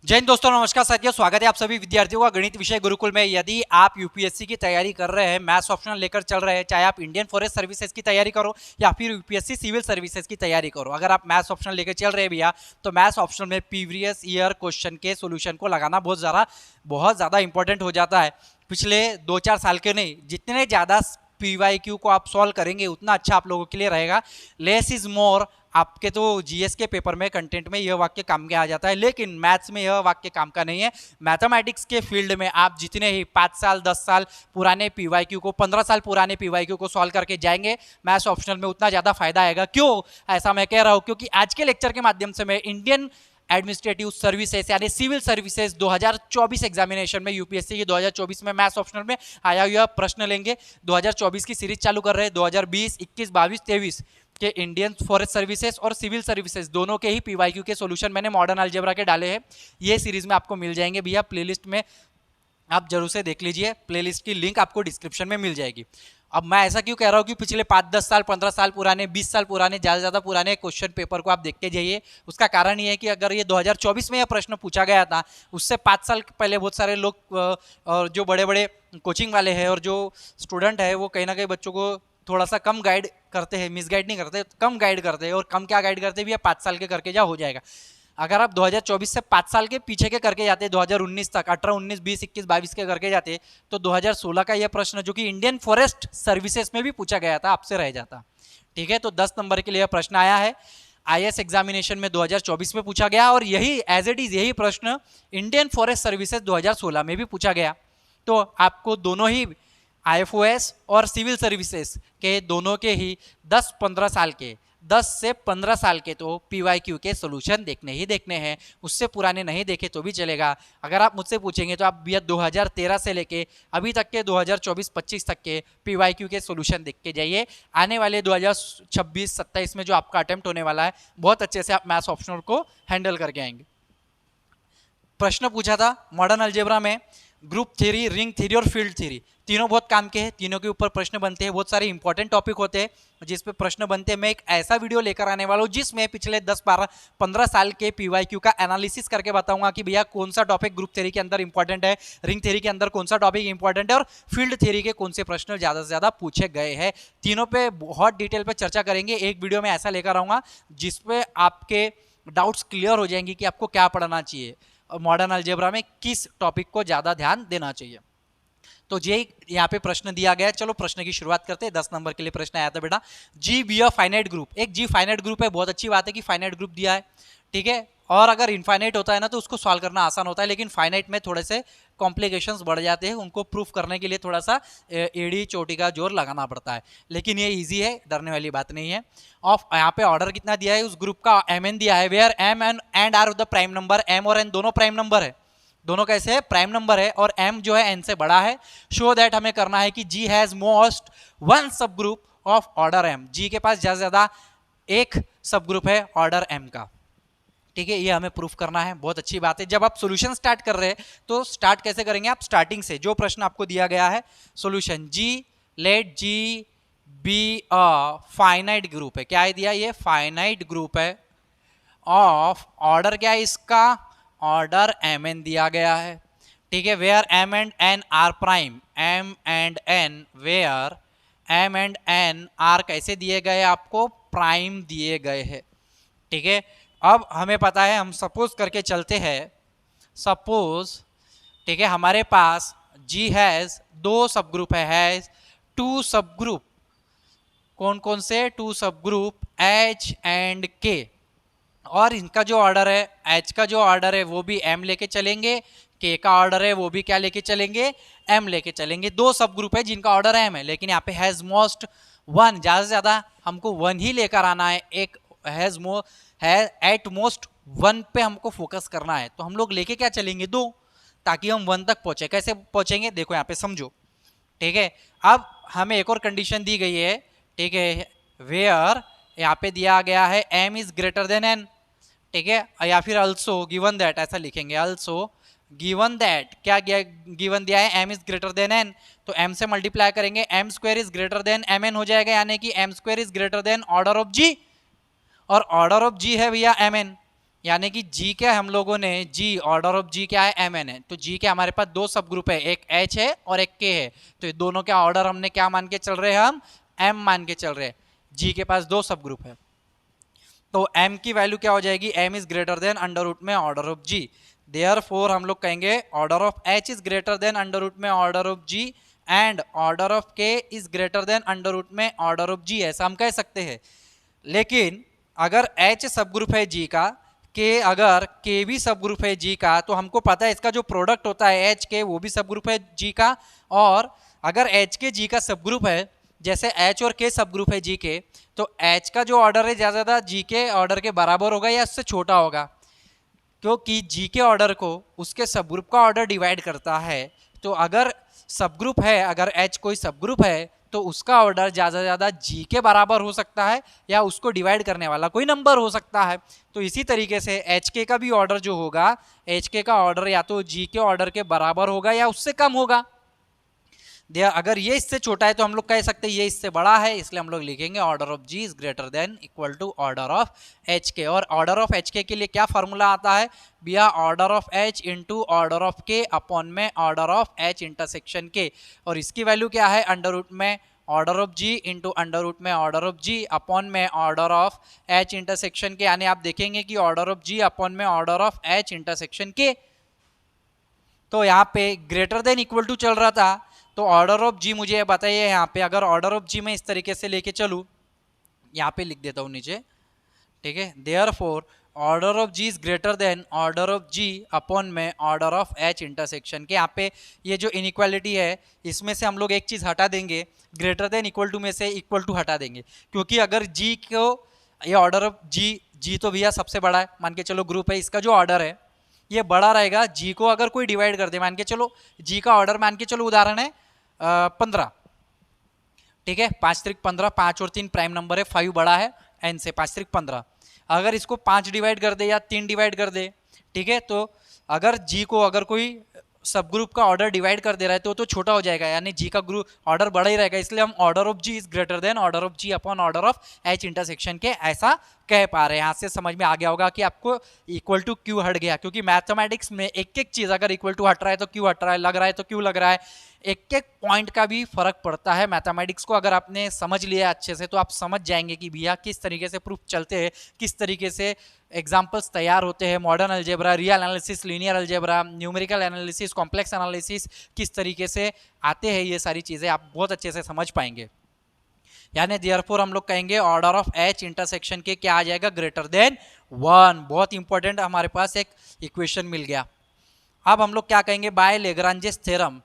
जय हिंद दोस्तों, नमस्कार साथियों, स्वागत है आप सभी विद्यार्थियों का गणित विषय गुरुकुल में। यदि आप यूपीएससी की तैयारी कर रहे हैं, मैथ्स ऑप्शनल लेकर चल रहे हैं, चाहे आप इंडियन फॉरेस्ट सर्विसेज की तैयारी करो या फिर यूपीएससी सिविल सर्विसेज की तैयारी करो, अगर आप मैथ्स ऑप्शनल लेकर चल रहे हैं भैया, तो मैथ्स ऑप्शनल में प्रीवियस ईयर क्वेश्चन के सोल्यूशन को लगाना बहुत ज़्यादा इंपॉर्टेंट हो जाता है। पिछले 2-4 साल के नहीं, जितने ज़्यादा PYQ को आप सॉल्व करेंगे उतना अच्छा आप लोगों के लिए रहेगा। Less is more. आपके तो जीएस के पेपर में कंटेंट में यह वाक्य काम के आ जाता है, लेकिन मैथ्स में यह वाक्य काम का नहीं है। मैथमेटिक्स के फील्ड में आप जितने ही 5 साल 10 साल पुराने PYQ को, 15 साल पुराने PYQ को सॉल्व करके जाएंगे, मैथ्स ऑप्शनल में उतना ज़्यादा फायदा आएगा। क्यों ऐसा मैं कह रहा हूँ? क्योंकि आज के लेक्चर के माध्यम से मैं इंडियन एडमिनिस्ट्रेटिव सर्विसेज यानी सिविल सर्विसेज 2024 एग्जामिनेशन में, यूपीएससी की 2024 में मैथ्स ऑप्शनल में आया हुआ प्रश्न लेंगे। 2024 की सीरीज चालू कर रहे हैं। 2020, 21, 22, 23 के इंडियन फॉरेस्ट सर्विसेज और सिविल सर्विसेज दोनों के ही PYQ के सॉल्यूशन मैंने मॉडर्न अलजेब्रा के डाले हैं। ये सीरीज में आपको मिल जाएंगे भैया, प्लेलिस्ट में आप जरूर से देख लीजिए। प्लेलिस्ट की लिंक आपको डिस्क्रिप्शन में मिल जाएगी। अब मैं ऐसा क्यों कह रहा हूँ कि पिछले 5-10 साल, 15 साल पुराने, 20 साल पुराने, ज़्यादा से ज़्यादा पुराने क्वेश्चन पेपर को आप देखते जाइए। उसका कारण ये है कि अगर ये 2024 में यह प्रश्न पूछा गया था, उससे 5 साल पहले बहुत सारे लोग और जो बड़े बड़े कोचिंग वाले हैं और जो स्टूडेंट है, वो कहीं ना कहीं बच्चों को थोड़ा सा कम गाइड करते हैं, मिसगाइड नहीं करते, कम गाइड करते हैं। और कम क्या गाइड करते भी है, 5 साल के करके जा हो जाएगा। अगर आप 2024 से 5 साल के पीछे के करके जाते, 2019 तक, 18, 19, 20, 21, 22 के करके जाते, तो 2016 का यह प्रश्न जो कि इंडियन फॉरेस्ट सर्विसेज में भी पूछा गया था, आपसे रह जाता। ठीक है, तो 10 नंबर के लिए यह प्रश्न आया है। IAS एग्जामिनेशन में 2024 में पूछा गया और यही एज इट इज यही प्रश्न इंडियन फॉरेस्ट सर्विसेज 2016 में भी पूछा गया। तो आपको दोनों ही IFOS और सिविल सर्विसेज के दोनों के ही 10-15 साल के, 10 से 15 साल के तो PYQ के सोल्यूशन देखने ही देखने हैं। उससे पुराने नहीं देखे तो भी चलेगा। अगर आप मुझसे पूछेंगे तो आप भैया 2013 से लेके अभी तक के 2024-25 तक के PYQ के सोल्यूशन देख के जाइए। आने वाले 2026-27 में जो आपका अटेम्प्ट होने वाला है, बहुत अच्छे से आप मैथ्स ऑप्शनल को हैंडल करके आएंगे। प्रश्न पूछा था मॉडर्न अलजेब्रा में, ग्रुप थ्योरी, रिंग थ्योरी और फील्ड थ्योरी, तीनों बहुत काम के हैं, तीनों के ऊपर प्रश्न बनते हैं। बहुत सारे इंपॉर्टेंट टॉपिक होते हैं जिस पे प्रश्न बनते हैं। मैं एक ऐसा वीडियो लेकर आने वाला हूँ जिसमें पिछले 10-12-15 साल के PYQ का एनालिसिस करके बताऊंगा कि भैया कौन सा टॉपिक ग्रुप थ्योरी के अंदर इंपॉर्टेंट है, रिंग थ्योरी के अंदर कौन सा टॉपिक इंपॉर्टेंट है और फील्ड थ्योरी के कौन से प्रश्न ज़्यादा से ज़्यादा पूछे गए हैं। तीनों पे बहुत डिटेल पे चर्चा करेंगे। एक वीडियो में ऐसा लेकर आऊँगा जिसपे आपके डाउट्स क्लियर हो जाएंगे कि आपको क्या पढ़ना चाहिए, मॉडर्न अलजेब्रा में किस टॉपिक को ज़्यादा ध्यान देना चाहिए। तो ये यहाँ पे प्रश्न दिया गया है। चलो प्रश्न की शुरुआत करते हैं। 10 नंबर के लिए प्रश्न आया था बेटा, G B a finite group. एक जी फाइनाइट ग्रुप है, बहुत अच्छी बात है कि फाइनाइट ग्रुप दिया है, ठीक है। और अगर इनफाइनाइट होता है ना तो उसको सॉल्व करना आसान होता है, लेकिन फाइनाइट में थोड़े से कॉम्प्लिकेशंस बढ़ जाते हैं। उनको प्रूफ करने के लिए थोड़ा सा एड़ी चोटी का जोर लगाना पड़ता है, लेकिन ये ईजी है, डरने वाली बात नहीं है। ऑफ यहाँ पे ऑर्डर कितना दिया है, उस ग्रुप का MN दिया है, where M and R the prime number. M और N दोनों प्राइम नंबर है। दोनों कैसे है? प्राइम नंबर है और M जो है N से बड़ा है। शो दैट हमें करना है कि G हैज मोस्ट वन सब group of order M। G के पास ज्यादा से ज्यादा एक सब ग्रुप है ऑर्डर M का, ठीक है। ये हमें प्रूफ करना है, बहुत अच्छी बात है। जब आप सॉल्यूशन स्टार्ट कर रहे हैं तो स्टार्ट कैसे करेंगे आप? स्टार्टिंग से। जो प्रश्न आपको दिया गया है solution, G let G be a finite group है। क्या है दिया? ये फाइनाइट ग्रुप है ऑफ ऑर्डर, क्या है इसका? ऑर्डर MN दिया गया है, ठीक है। Where M and N are prime, M and N, where M and N are कैसे दिए गए आपको? प्राइम दिए गए हैं, ठीक है। अब हमें पता है, हम सपोज करके चलते हैं, सपोज, ठीक है, हमारे पास G हैज दो सब ग्रुप है, टू सब ग्रुप। कौन कौन से? टू सब ग्रुप, H एंड K। और इनका जो ऑर्डर है, H का जो ऑर्डर है वो भी M लेके चलेंगे, K का ऑर्डर है वो भी क्या लेके चलेंगे? M लेके चलेंगे। दो सब ग्रुप है जिनका ऑर्डर M है, लेकिन यहाँ पे हैज मोस्ट वन, ज्यादा से ज्यादा हमको वन ही लेकर आना है। एक हैज मो है एट मोस्ट वन पे हमको फोकस करना है, तो हम लोग लेके क्या चलेंगे? दो, ताकि हम वन तक पहुंचे। कैसे पहुंचेंगे देखो यहाँ पे, समझो, ठीक है। अब हमें एक और कंडीशन दी गई है, ठीक है, वेयर यहाँ पे दिया गया है M is greater then N, ठीक है, या फिर अल्सो गिवन दैट, ऐसा लिखेंगे, अल्सो गिवन दैट। क्या गिवन दिया है? M is greater then N, तो M से मल्टीप्लाई करेंगे, M square is greater then MN हो जाएगा, यानी कि M square is greater than order of G, और ऑर्डर ऑफ G है भैया MN, यानी कि जी क्या है, हम लोगों ने जी ऑर्डर ऑफ जी क्या है, एम एन है, तो जी के हमारे पास दो सब ग्रुप है, एक एच है और एक के है, तो ये दोनों का ऑर्डर हमने क्या मान के चल रहे हैं, हम एम मान के चल रहे हैं। जी के पास दो सब ग्रुप है, तो m की वैल्यू क्या हो जाएगी, m is greater than under root में ऑर्डर ऑफ g, देयरफॉर हम लोग कहेंगे order of h is greater than under root में order of g and order of k is greater than under root में order of g, ऐसा हम कह सकते हैं। लेकिन अगर h सब ग्रुप है g का, k अगर k भी सब ग्रुप है g का, तो हमको पता है इसका जो प्रोडक्ट होता है h k वो भी सब ग्रुप है g का, और अगर h k g का सब ग्रुप है, जैसे h और k सब ग्रुप है g के, तो h का जो ऑर्डर है ज़्यादा g के ऑर्डर के बराबर होगा या उससे छोटा होगा, क्योंकि g के ऑर्डर को उसके सब ग्रुप का ऑर्डर डिवाइड करता है। तो अगर सब ग्रुप है, अगर h कोई सब ग्रुप है, तो उसका ऑर्डर ज़्यादा से ज़्यादा g के बराबर हो सकता है या उसको डिवाइड करने वाला कोई नंबर हो सकता है। तो इसी तरीके से एच के का भी ऑर्डर जो होगा, एच के का ऑर्डर या तो जी के ऑर्डर के बराबर होगा या उससे कम होगा। अगर ये इससे छोटा है तो हम लोग कह सकते हैं ये इससे बड़ा है, इसलिए हम लोग लिखेंगे order of G is greater than equal to order of H K. और ऑर्डर ऑफ एच के लिए क्या फॉर्मूला आता है भैया, order of H into order of K upon में order of H intersection K, और इसकी वैल्यू क्या है, अंडर रूट में order of G into under root में ऑर्डर ऑफ जी अपॉन में order of H intersection K, यानी आप देखेंगे कि ऑर्डर ऑफ जी अपॉन में order of H intersection K. तो यहाँ पे ग्रेटर देन इक्वल टू चल रहा था, तो ऑर्डर ऑफ जी मुझे बताइए यहाँ पे, अगर ऑर्डर ऑफ जी मैं इस तरीके से लेके चलूँ, यहाँ पे लिख देता हूँ नीचे, ठीक है, therefore order of G is greater than order of G upon में order of H intersection K. यहाँ पे ये जो इनइक्वालिटी है इसमें से हम लोग एक चीज़ हटा देंगे, ग्रेटर देन इक्वल टू में से इक्वल टू हटा देंगे, क्योंकि अगर जी को ये ऑर्डर ऑफ जी तो भैया सबसे बड़ा है, मान के चलो ग्रुप है, इसका जो ऑर्डर है ये बड़ा रहेगा। जी को अगर कोई डिवाइड कर दे, मान के चलो जी का ऑर्डर मान के चलो उदाहरण है 15, ठीक है, 5 त्रिक 15, 5 और 3 प्राइम नंबर है, 5 बड़ा है n से, 5 त्रिक 15, अगर इसको 5 डिवाइड कर दे या 3 डिवाइड कर दे, ठीक है, तो अगर जी को अगर कोई सब ग्रुप का ऑर्डर डिवाइड कर दे रहा है तो छोटा हो जाएगा, यानी जी का ग्रुप ऑर्डर बड़ा ही रहेगा, इसलिए हम order of G is greater than order of G upon order of H intersection K ऐसा कह पा रहे हैं। यहाँ से समझ में आ गया होगा कि आपको इक्वल टू क्यों हट गया, क्योंकि मैथमेटिक्स में एक एक चीज़ अगर इक्वल टू हट रहा है तो क्यों हट रहा है, लग रहा है तो क्यों लग रहा है, एक एक पॉइंट का भी फर्क पड़ता है। मैथमेटिक्स को अगर आपने समझ लिया अच्छे से तो आप समझ जाएंगे कि भैया किस तरीके से प्रूफ चलते हैं, किस तरीके से एग्जाम्पल्स तैयार होते हैं, modern algebra, real analysis, linear algebra, numerical analysis, complex analysis, किस तरीके से आते हैं, ये सारी चीज़ें आप बहुत अच्छे से समझ पाएंगे। यानी देयरफॉर हम लोग कहेंगे ऑर्डर ऑफ एच इंटरसेक्शन के क्या आ जाएगा, ग्रेटर देन 1। बहुत इंपॉर्टेंट, हमारे पास एक इक्वेशन मिल गया। अब हम लोग क्या कहेंगे, by Lagrange's theorem,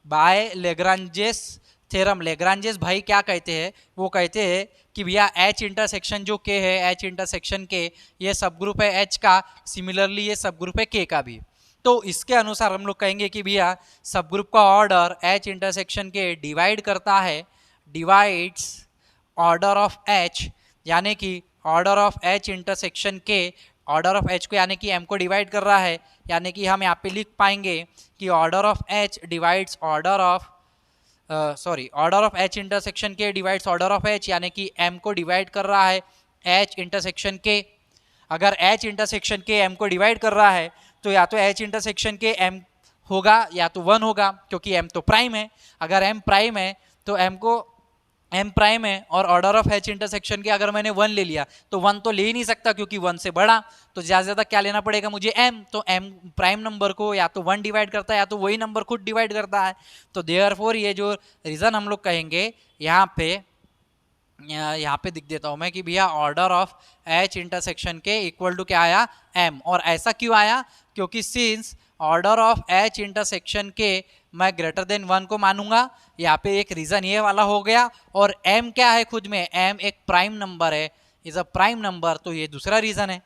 by Lagrange's theorem. Lagrange's भाई क्या कहते हैं, वो कहते हैं कि भैया एच इंटरसेक्शन जो के है, एच इंटरसेक्शन के ये सब ग्रुप है एच का, सिमिलरली ये सब ग्रुप है के का भी। तो इसके अनुसार हम लोग कहेंगे कि भैया सब ग्रुप का ऑर्डर एच इंटरसेक्शन के डिवाइड करता है, डिवाइड्स ऑर्डर ऑफ एच, यानी कि ऑर्डर ऑफ एच इंटरसेक्शन के ऑर्डर ऑफ एच को यानी कि एम को डिवाइड कर रहा है, यानी कि हम यहाँ पे लिख पाएंगे कि order of H divides order of order of H intersection के डिवाइड्स ऑर्डर ऑफ एच, यानी कि एम को डिवाइड कर रहा है एच इंटरसेक्शन के। अगर एच इंटरसेक्शन के एम को डिवाइड कर रहा है तो या तो एच इंटरसेक्शन के एम होगा या तो 1 होगा, क्योंकि एम तो प्राइम है। अगर एम प्राइम है तो एम को एम प्राइम है, और ऑर्डर ऑफ एच इंटरसेक्शन के अगर मैंने 1 ले लिया तो 1 तो ले ही नहीं सकता क्योंकि 1 से बड़ा, तो ज़्यादा से ज़्यादा क्या लेना पड़ेगा मुझे, एम। तो एम प्राइम नंबर को या तो 1 डिवाइड करता है या तो वही नंबर खुद डिवाइड करता है। तो देयरफॉर ये जो रीज़न हम लोग कहेंगे यहाँ पे दिख देता हूँ मैं कि भैया ऑर्डर ऑफ एच इंटरसेक्शन के इक्वल टू क्या आया, एम। और ऐसा क्यों आया, क्योंकि since order of H intersection के मैं ग्रेटर देन 1 को मानूंगा, यहाँ पे एक रीज़न ये वाला हो गया, और m क्या है खुद में, m एक प्राइम नंबर है, इज अ प्राइम नंबर, तो ये दूसरा रीज़न है।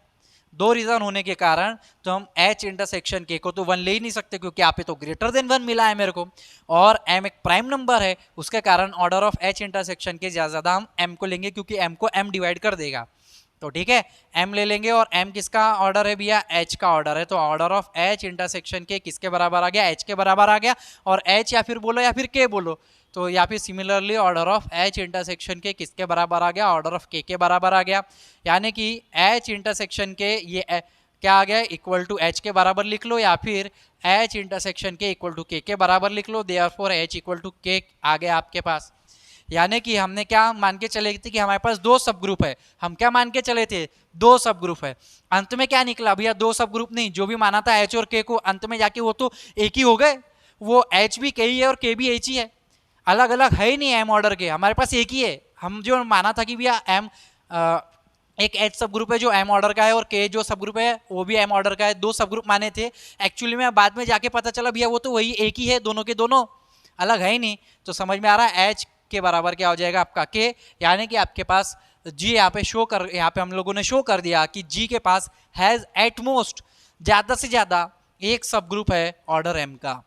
दो रीज़न होने के कारण तो हम h इंटरसेक्शन के को तो 1 ले ही नहीं सकते, क्योंकि यहाँ पे तो ग्रेटर देन 1 मिला है मेरे को, और m एक प्राइम नंबर है, उसके कारण ऑर्डर ऑफ h इंटरसेक्शन के ज़्यादा हम m को लेंगे, क्योंकि m को m डिवाइड कर देगा। तो ठीक है, m ले लेंगे, और m किसका ऑर्डर है भैया, h का ऑर्डर है, तो ऑर्डर ऑफ h इंटरसेक्शन के किसके बराबर आ गया, h के बराबर आ गया। और h या फिर बोलो या फिर k बोलो, तो या फिर similarly order of H intersection के किसके बराबर आ गया, ऑर्डर ऑफ के बराबर आ गया। यानी कि एच इंटरसेक्शन के ये क्या आ गया, इक्वल टू एच के बराबर लिख लो, या फिर एच इंटरसेक्शन के इक्वल टू के बराबर लिख लो। देयरफॉर एच इक्वल टू के आ गया आपके पास। यानी कि हमने क्या मान के चले थे कि हमारे पास दो सब ग्रुप है। हम क्या मान के चले थे, दो सब ग्रुप है। अंत में क्या निकला भैया, दो सब ग्रुप नहीं, जो भी माना था एच और के को, अंत में जाके वो तो एक ही हो गए। वो एच भी के ही है और के भी एच ही है, अलग अलग है ही नहीं एम ऑर्डर के, हमारे पास एक ही है। हम जो माना था कि भैया एम एक एच सब ग्रुप है जो एम ऑर्डर का है और के जो सब ग्रुप है वो भी एम ऑर्डर का है, दो सब ग्रुप माने थे। एक्चुअली में बाद में जाके पता चला भैया वो तो वही एक ही है, दोनों के दोनों अलग है ही नहीं। तो समझ में आ रहा है एच के बराबर क्या हो जाएगा आपका के। यानी कि आपके पास जी यहाँ पे हम लोगों ने शो कर दिया कि जी के पास हैज एट मोस्ट ज्यादा से ज्यादा एक सब ग्रुप है ऑर्डर एम का,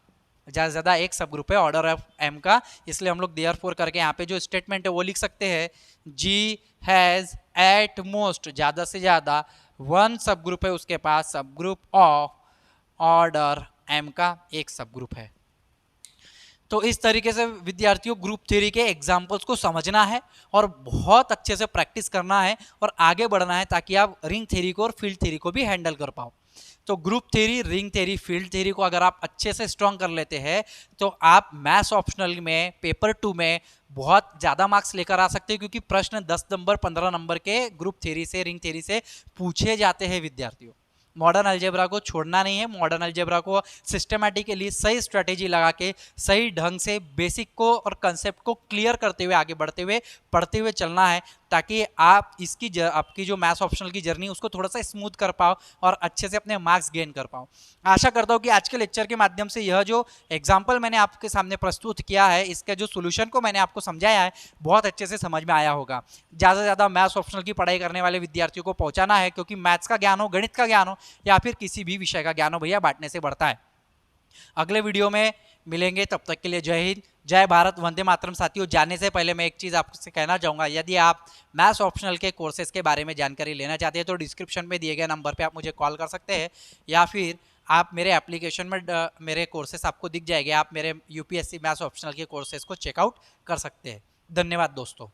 ज्यादा से ज्यादा एक सब ग्रुप है ऑर्डर ऑफ एम का। इसलिए हम लोग देयरफॉर करके यहाँ पे जो स्टेटमेंट है वो लिख सकते हैं, जी हैज एट मोस्ट ज्यादा से ज्यादा वन सब ग्रुप है उसके पास, सब ग्रुप ऑफ ऑर्डर एम का एक सब ग्रुप है। तो इस तरीके से विद्यार्थियों ग्रुप थ्योरी के एग्जाम्पल्स को समझना है और बहुत अच्छे से प्रैक्टिस करना है और आगे बढ़ना है, ताकि आप रिंग थ्योरी को और फील्ड थ्योरी को भी हैंडल कर पाओ। तो group theory, ring theory, field theory को अगर आप अच्छे से स्ट्रॉन्ग कर लेते हैं तो आप मैथ्स ऑप्शनल में पेपर 2 में बहुत ज़्यादा मार्क्स लेकर आ सकते हैं, क्योंकि प्रश्न 10 नंबर 15 नंबर के ग्रुप थ्योरी से, रिंग थ्योरी से पूछे जाते हैं विद्यार्थियों। मॉडर्न अलजेब्रा को छोड़ना नहीं है, मॉडर्न अलजेब्रा को सिस्टमैटिकली सही स्ट्रेटेजी लगा के सही ढंग से बेसिक को और कंसेप्ट को क्लियर करते हुए आगे बढ़ते हुए पढ़ते हुए चलना है, ताकि आप आपकी जो मैथ्स ऑप्शनल की जर्नी उसको थोड़ा सा स्मूथ कर पाओ और अच्छे से अपने मार्क्स गेन कर पाओ। आशा करता हूँ कि आज के लेक्चर के माध्यम से यह जो एग्जाम्पल मैंने आपके सामने प्रस्तुत किया है, इसका जो सोल्यूशन को मैंने आपको समझाया है, बहुत अच्छे से समझ में आया होगा। ज़्यादा से ज़्यादा मैथ्स ऑप्शनल की पढ़ाई करने वाले विद्यार्थियों को पहुँचाना है, क्योंकि मैथ्स का ज्ञान हो, गणित का ज्ञान हो, या फिर किसी भी विषय का ज्ञान हो भैया, बांटने से बढ़ता है। अगले वीडियो में मिलेंगे, तब तक के लिए जय हिंद, जय भारत, वंदे मातरम। साथियों, जाने से पहले मैं एक चीज़ आपसे कहना चाहूँगा, यदि आप मैथ्स ऑप्शनल के कोर्सेज के बारे में जानकारी लेना चाहते हैं तो डिस्क्रिप्शन में दिए गए नंबर पे आप मुझे कॉल कर सकते हैं, या फिर आप मेरे एप्लीकेशन में मेरे कोर्सेज आपको दिख जाएंगे, आप मेरे यूपीएससी मैथ्स ऑप्शनल के कोर्सेज को चेकआउट कर सकते हैं। धन्यवाद दोस्तों।